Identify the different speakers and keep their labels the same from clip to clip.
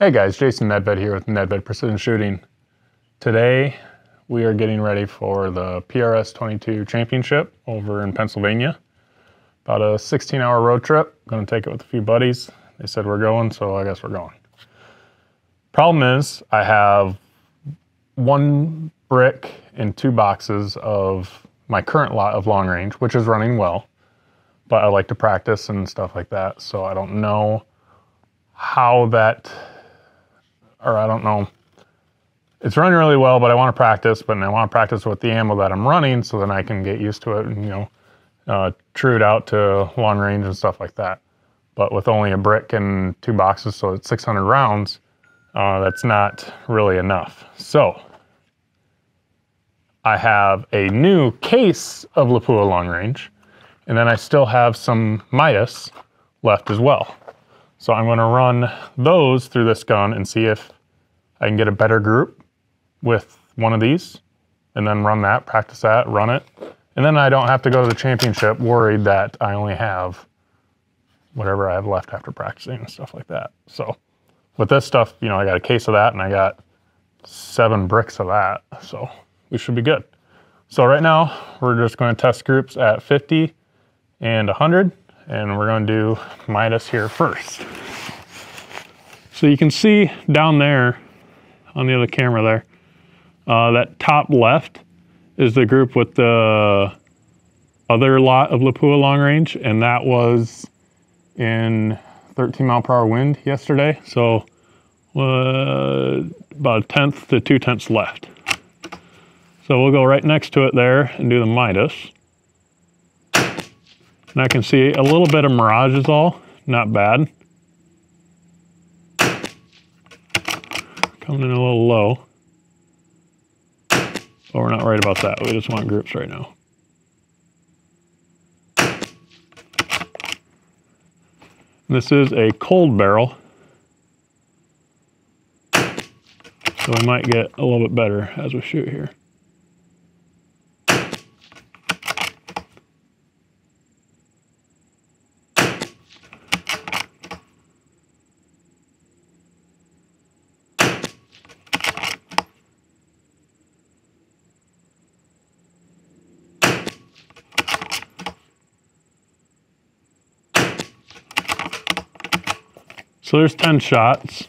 Speaker 1: Hey guys, Jason Nedved here with Nedved Precision Shooting. Today we are getting ready for the PRS 22 Championship over in Pennsylvania. About a 16-hour road trip. Going to take it with a few buddies. They said we're going, so I guess we're going. Problem is, I have one brick and 2 boxes of my current lot of long range, which is running well, but I like to practice and stuff like that, so I don't know how that, or I don't know. It's running really well, but I want to practice, but I want to practice with the ammo that I'm running so then I can get used to it and, true it out to long range and stuff like that. But with only a brick and 2 boxes, so it's 600 rounds, that's not really enough. So I have a new case of Lapua long range, and then I still have some Midas left as well. So I'm going to run those through this gun and see if I can get a better group with one of these, and then run that, practice that, run it. And then I don't have to go to the championship worried that I only have whatever I have left after practicing and stuff like that. So with this stuff, I got a case of that and I got 7 bricks of that. So we should be good. So right now we're just going to test groups at 50 and 100. And we're going to do Midas here first. So you can see down there on the other camera there, that top left is the group with the other lot of Lapua long range, and that was in 13 mile per hour wind yesterday. So about 1/10 to 2/10 left. So we'll go right next to it there and do the Midas. And I can see a little bit of mirage is all, not bad. Coming in a little low. But we're not worried about that, we just want groups right now. This is a cold barrel, so we might get a little bit better as we shoot here. So there's 10 shots.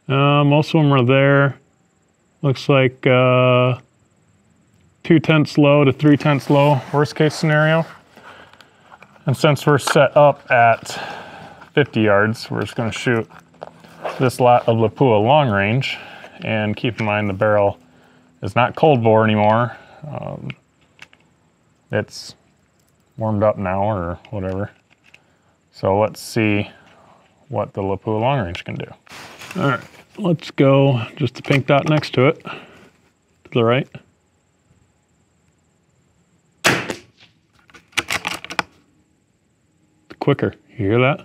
Speaker 1: Most of them are there. Looks like 2/10 low to 3/10 low, worst case scenario. And since we're set up at 50 yards, we're just going to shoot this lot of Lapua long range. And keep in mind the barrel is not cold bore anymore. It's warmed up now or whatever. So let's see what the Lapua long range can do. All right, let's go just the pink dot next to it, to the right. Quicker, you hear that?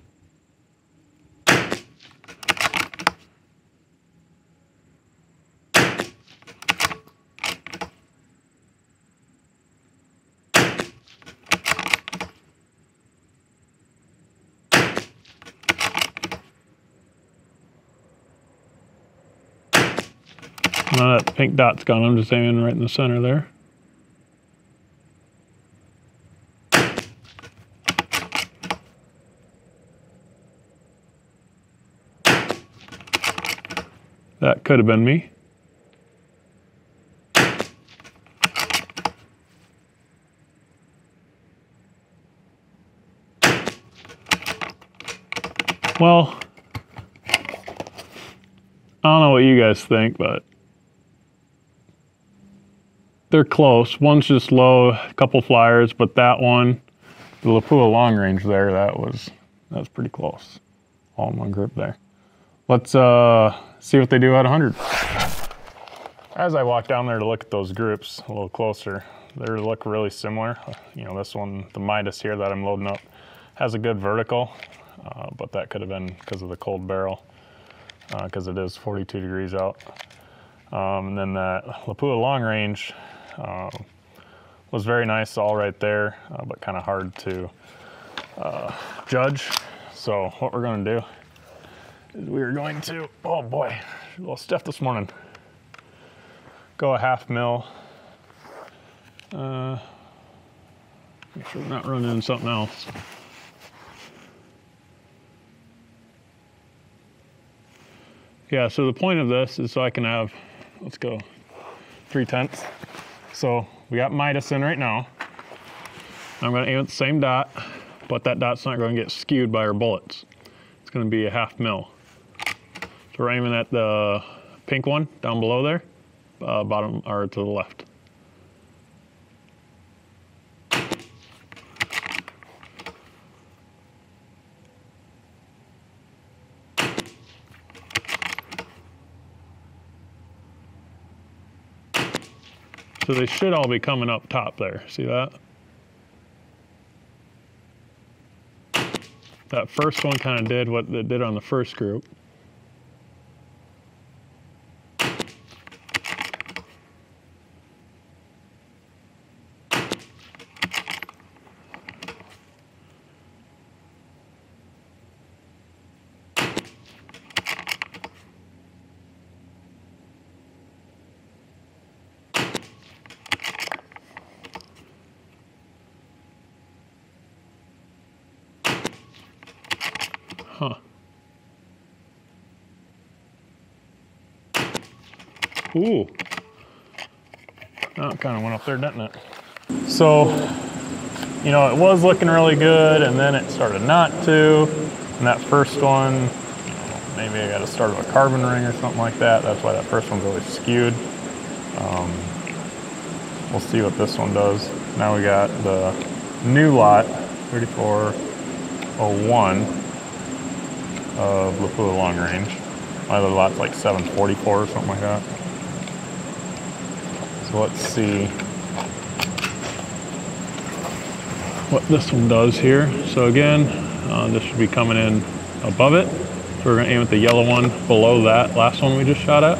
Speaker 1: Now that pink dot's gone, I'm just aiming right in the center there. That could have been me. Well, I don't know what you guys think, but they're close. One's just low, a couple flyers, but that one, the Lapua long range there, that's pretty close. All in one group there. Let's see what they do at 100. As I walk down there to look at those groups a little closer, they look really similar. This one, the Midas here that I'm loading up, has a good vertical, but that could have been because of the cold barrel, because it is 42 degrees out. And then that Lapua long range was very nice all right there, but kind of hard to judge. So what we're gonna do is we're going to, oh boy, a little stiff this morning. Go a 1/2 mil. Make sure we're not running into something else. Yeah, so the point of this is so I can have, let's go 3/10. So we got Midas in right now. I'm gonna aim at the same dot, but that dot's not gonna get skewed by our bullets. It's gonna be a 1/2 mil. So we're aiming at the pink one down below there, bottom or to the left. So they should all be coming up top there. See that? That first one kind of did what it did on the first group. Huh. Ooh. That kind of went up there, didn't it? So, you know, it was looking really good, and then it started not to. And that first one, you know, maybe I got to start with a carbon ring or something like that. That's why that first one's always skewed. We'll see what this one does. Now we got the new lot, 3401 of Lapua long range. My other lot's like 744 or something like that. So let's see what this one does here. So again, this should be coming in above it. So we're gonna aim at the yellow one below that last one we just shot at.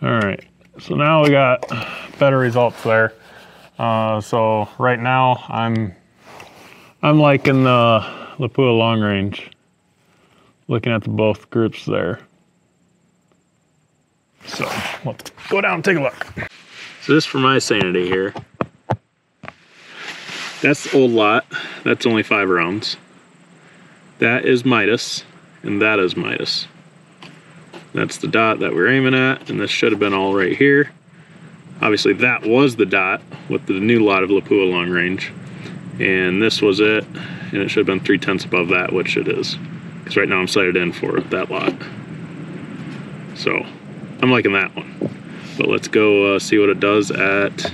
Speaker 1: All right, so now we got better results there. So right now I'm liking the Lapua long range, looking at the both groups there. So let's go down and take a look. So this for my sanity here. That's the old lot, that's only 5 rounds. That is Midas, and that is Midas. That's the dot that we're aiming at, and this should have been all right here. Obviously that was the dot with the new lot of Lapua long range, and this was it, and it should have been 3/10 above that, which it is, because right now I'm sighted in for that lot. So I'm liking that one, but let's go see what it does at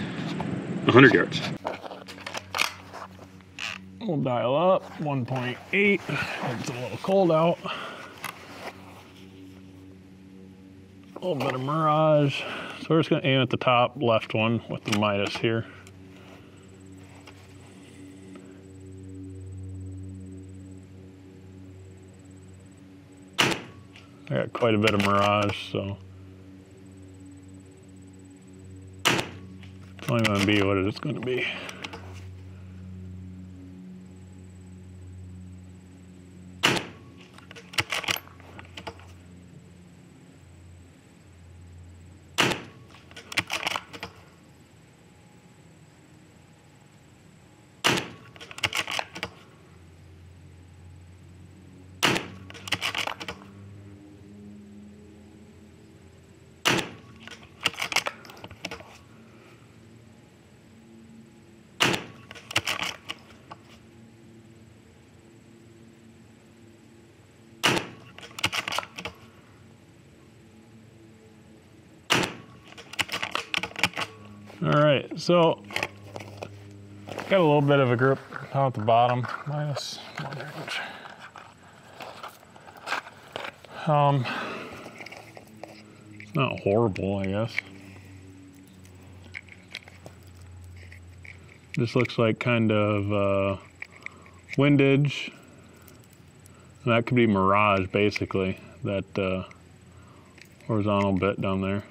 Speaker 1: 100 yards. We'll dial up 1.8. It's a little cold out. A little bit of mirage. So we're just gonna aim at the top left one with the Midas here. I got quite a bit of mirage, so it's only gonna be what it is gonna be. All right, so got a little bit of a grip down at the bottom, minus 1 inch. It's not horrible, I guess. This looks like kind of windage. And that could be mirage, basically, that horizontal bit down there.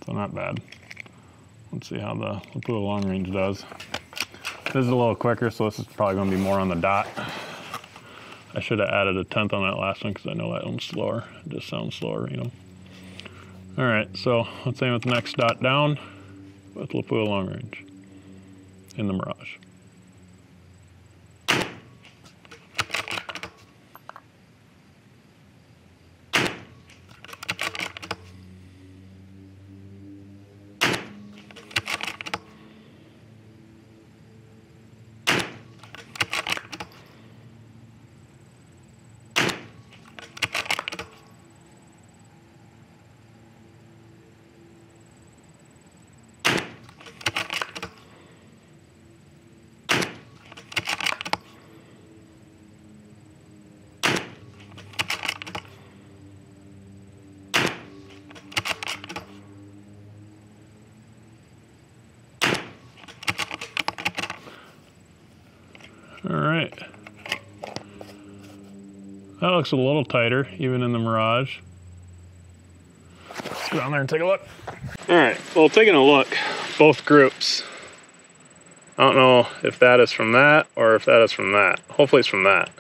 Speaker 1: So not bad. Let's see how the Lapua long range does. This is a little quicker, so this is probably going to be more on the dot. I should have added a 1/10 on that last one because I know that one's slower. It just sounds slower, you know. All right, so let's aim at the next dot down with Lapua long range in the mirage. All right. That looks a little tighter, even in the mirage. Let's go down there and take a look. All right, well, taking a look, both groups. I don't know if that is from that or if that is from that. Hopefully it's from that.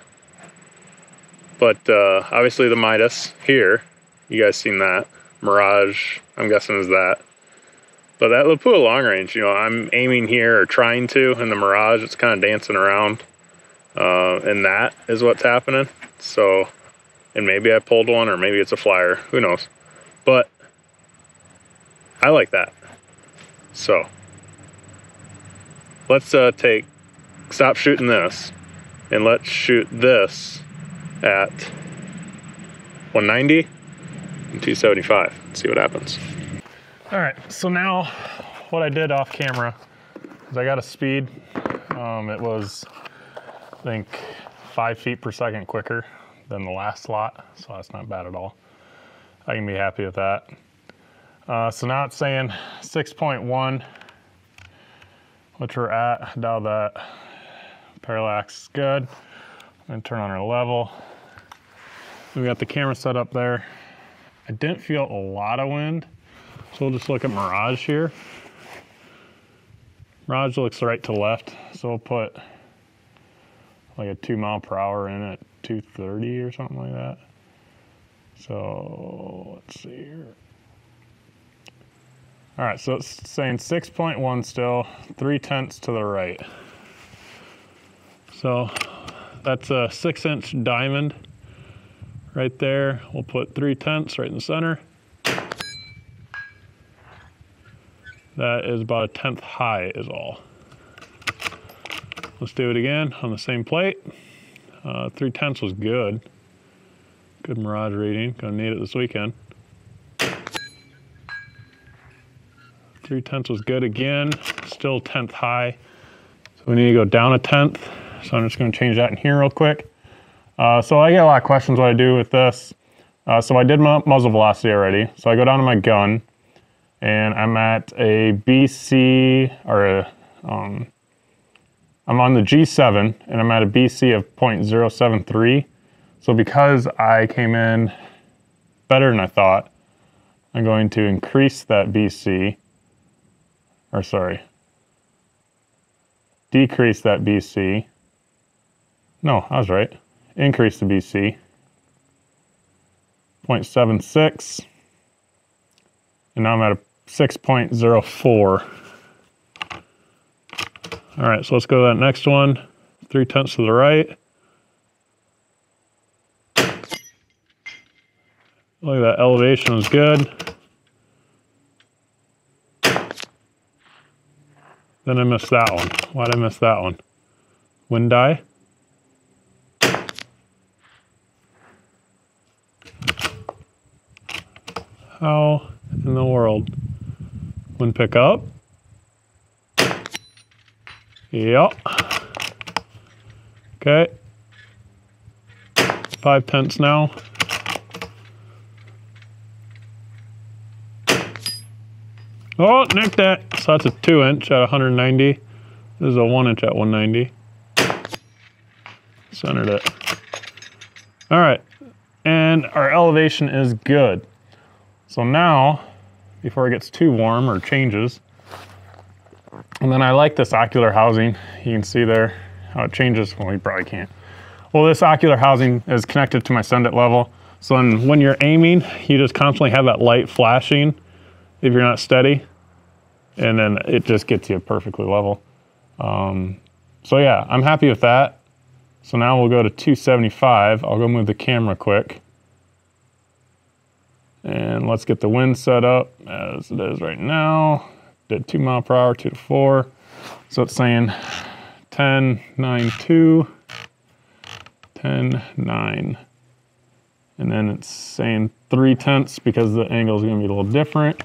Speaker 1: But obviously the Midas here, you guys seen that. Mirage, I'm guessing is that. But that Lapua long range, you know, I'm aiming here or trying to in the mirage. It's kind of dancing around. And that is what's happening. So, and maybe I pulled one or maybe it's a flyer, who knows. But I like that. So let's stop shooting this and let's shoot this at 190 and 275. See what happens. All right, so now what I did off camera is I got a speed. It was, I think, 5 feet per second quicker than the last slot, so that's not bad at all. I can be happy with that. So now it's saying 6.1, which we're at. Now that parallax is good. I'm gonna turn on our level. We got the camera set up there. I didn't feel a lot of wind, so we'll just look at mirage here. Mirage looks right to left, so we'll put like a 2 mile per hour in at 230 or something like that. So let's see here. All right, so it's saying 6.1 still, 3/10 to the right. So that's a 6-inch diamond right there. We'll put 3/10 right in the center. That is about a 1/10 high is all. Let's do it again on the same plate. 3/10 was good. Good mirage reading, gonna need it this weekend. 3/10 was good again, still 1/10 high. So we need to go down a 1/10. So I'm just gonna change that in here real quick. So I get a lot of questions what I do with this. So I did muzzle velocity already. So I go down to my gun and I'm at a BC, or a, I'm on the G7 and I'm at a BC of 0.073. So because I came in better than I thought, I'm going to increase that BC, or sorry, decrease that BC. No, I was right. Increase the BC, 0.76, and now I'm at a 6.04. All right, so let's go to that next one. 3/10 to the right. Look at that, elevation was good. Then I missed that one. Why did I miss that one? Wind die? How in the world? Wind pick up. Yep. Okay. 5/10 now. Oh, nicked that. So that's a 2-inch at 190. This is a 1-inch at 190. Centered it. All right. And our elevation is good. So now, before it gets too warm or changes, and then I like this ocular housing. You can see there how it changes. Well, you probably can't. Well, this ocular housing is connected to my send it level. So then when you're aiming, you just constantly have that light flashing if you're not steady. And then it just gets you perfectly level. So yeah, I'm happy with that. So now we'll go to 275. I'll go move the camera quick. And let's get the wind set up as it is right now. Did 2 miles per hour, 2 to 4. So it's saying 10, 9, 2, 10, 9. And then it's saying 3/10 because the angle is going to be a little different.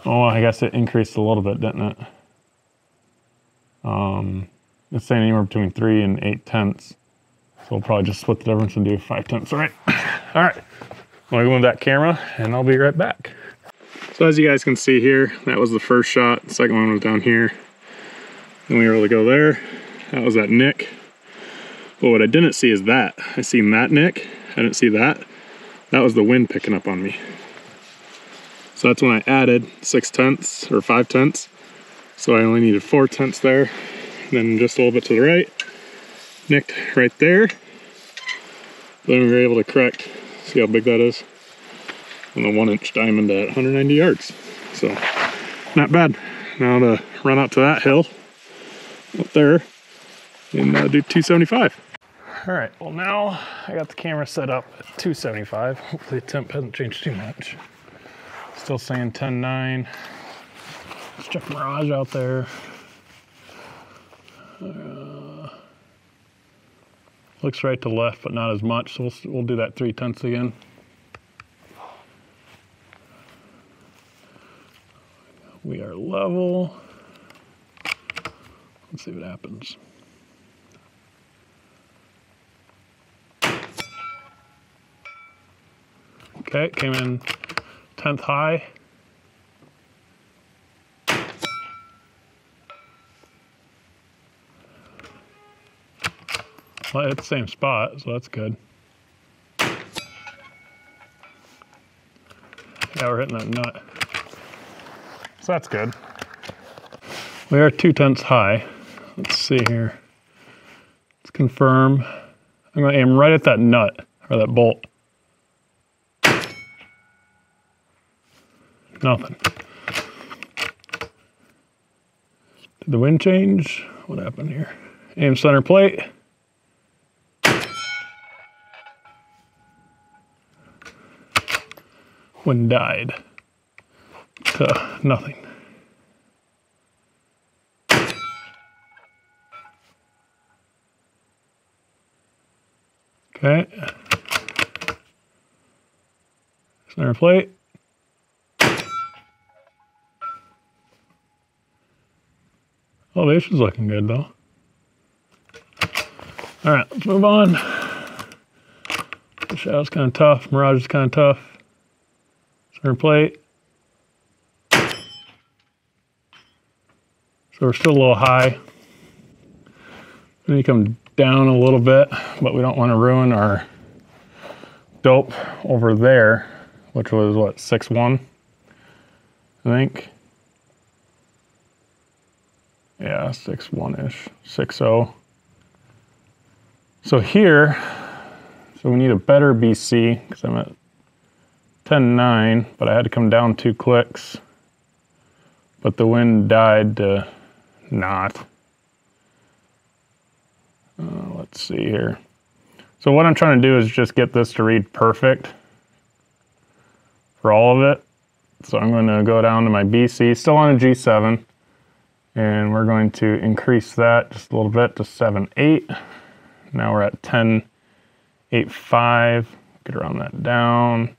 Speaker 1: Oh, I guess it increased a little bit, didn't it? It's saying anywhere between 3 and 8/10. So we'll probably just split the difference and do 5/10. All right. All right. I'm going to go with that camera and I'll be right back. So as you guys can see here, that was the first shot. The second one was down here. Then we were able to go there. That was that nick. But what I didn't see is that. I seen that nick. I didn't see that. That was the wind picking up on me. So that's when I added 6/10 or 5/10. So I only needed 4/10 there. And then just a little bit to the right. Nicked right there. Then we were able to correct. See how big that is? On the 1-inch diamond at 190 yards. So, not bad. Now to run out to that hill up there and do 275. All right, well now I got the camera set up at 275. Hopefully the temp hasn't changed too much. Still saying 10.9. Let's check Mirage out there. Looks right to left, but not as much, so we'll do that 3/10 again. We are level. Let's see what happens. Okay, came in 10th high. Well, it's the same spot, so that's good. Yeah, we're hitting that nut. So that's good. We are 2/10 high. Let's see here. Let's confirm. I'm going to aim right at that nut, or that bolt. Nothing. Did the wind change? What happened here? Aim center plate. Wind died to nothing. Okay. Center plate. Elevation's looking good though. All right, let's move on. The shadow's kind of tough. Mirage is kind of tough. Center plate. So we're still a little high. We need to come down a little bit, but we don't want to ruin our dope over there, which was what, 6.1, I think. Yeah, 6.1-ish, 6.0. So here, so we need a better BC because I'm at 10.9, but I had to come down 2 clicks. But the wind died to not. Let's see here. So what I'm trying to do is just get this to read perfect for all of it. So I'm going to go down to my BC, still on a G7, and we're going to increase that just a little bit to 7.8. Now we're at 10.85. Get around that down.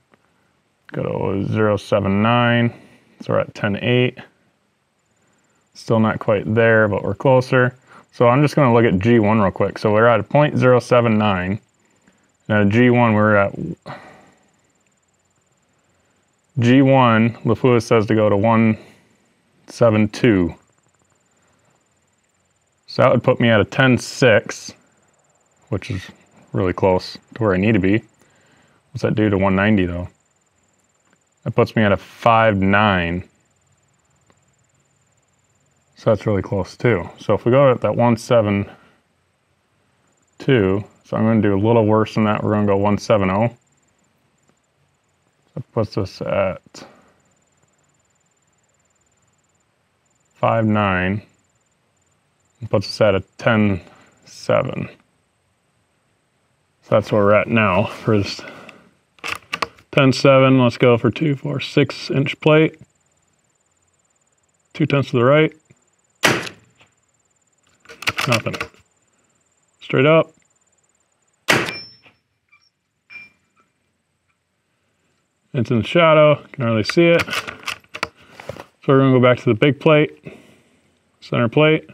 Speaker 1: Go to 079, so we're at 10.8. Still not quite there, but we're closer. So I'm just gonna look at G1 real quick. So we're at a 0.079. Now G1, we're at G1, LaFleur says to go to 172. So that would put me at a 10.6, which is really close to where I need to be. What's that do to 190 though? That puts me at a 5.9. So that's really close too. So if we go at that 172, so I'm going to do a little worse than that. We're going to go 170. That puts us at 5.9. It puts us at a 10.7. So that's where we're at now for this 10.7. Let's go for 2, 4, 6 inch plate. 2/10 to the right. Nothing. Straight up. It's in the shadow, can hardly see it. So we're gonna go back to the big plate, center plate.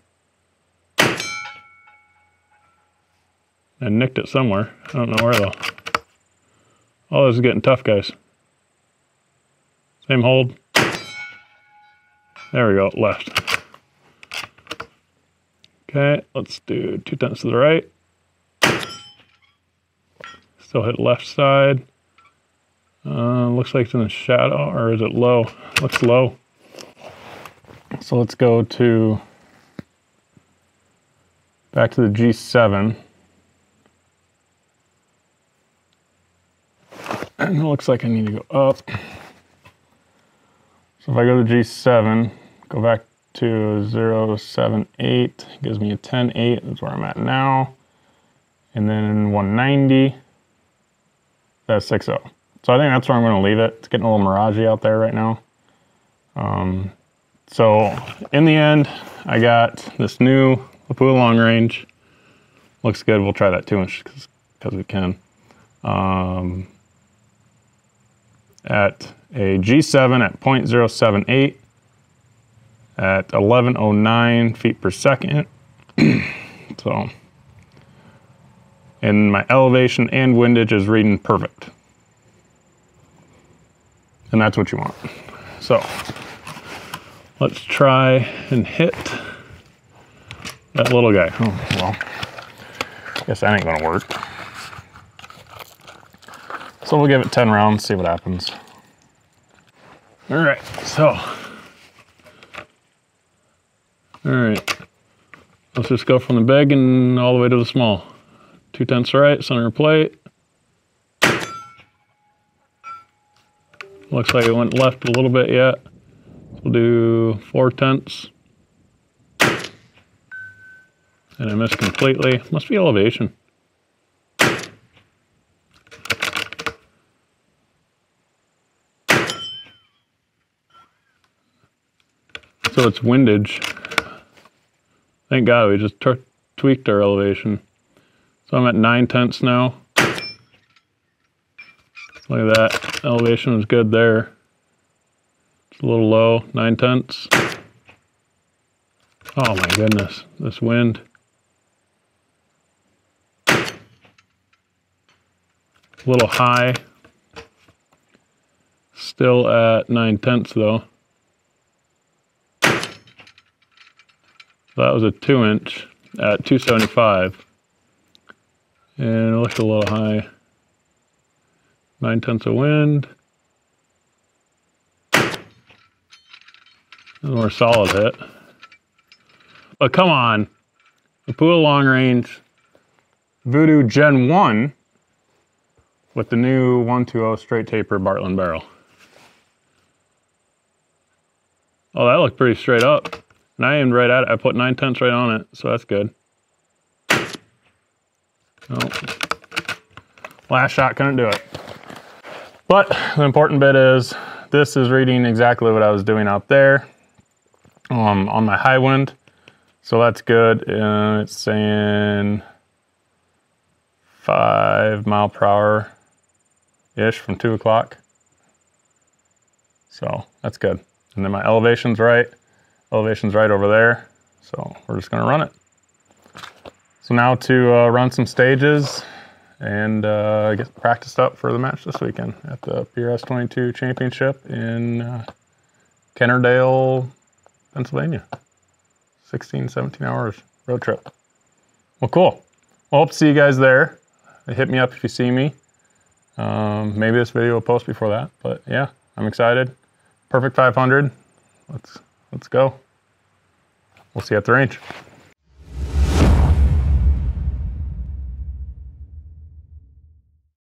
Speaker 1: And nicked it somewhere. I don't know where though. Oh, this is getting tough, guys. Same hold. There we go, left. Okay, let's do 2/10 to the right. Still hit left side. Looks like it's in the shadow, or is it low? Looks low. So let's go to back to the G7. And it looks like I need to go up. So if I go to G7, go back to 078, gives me a 10.8, that's where I'm at now. And then 190, that's 6.0. So I think that's where I'm gonna leave it. It's getting a little miragey out there right now. So in the end, I got this new Lapua long range. Looks good, we'll try that 2-inch because we can. At a G7 at 0.078 at 1109 feet per second. So, and my elevation and windage is reading perfect. And that's what you want. So, let's try and hit that little guy. Oh, well, guess that ain't gonna work. So we'll give it 10 rounds, see what happens. All right, so. All right, let's just go from the big and all the way to the small. 2/10 right, center plate. Looks like it went left a little bit yet. We'll do 4/10. And I missed completely. Must be elevation. So it's windage. Thank God we just tweaked our elevation. So I'm at 9/10 now. Look at that, elevation was good there. It's a little low, 9/10. Oh my goodness, this wind. A little high. Still at 9/10 though. That was a 2-inch at 275. And it looked a little high. 9/10 of wind. A more solid hit. But come on. Lapua long range Voodoo Gen 1 with the new 120 straight taper Bartlett barrel. Oh, that looked pretty straight up. And I aimed right at it. I put 9/10 right on it, so that's good. Oh. Last shot couldn't do it. But the important bit is this is reading exactly what I was doing out there on my high wind. So that's good. It's saying 5 mile per hour-ish from 2 o'clock. So that's good. And then my elevation's right over there. So we're just gonna run it. So now to run some stages and get practiced up for the match this weekend at the PRS 22 Championship in Kennerdale, Pennsylvania. 16, 17 hours road trip. Well, cool. Well, hope to see you guys there. Hit me up if you see me. Maybe this video will post before that, but yeah, I'm excited. Perfect 500. Let's go. We'll see you at the range.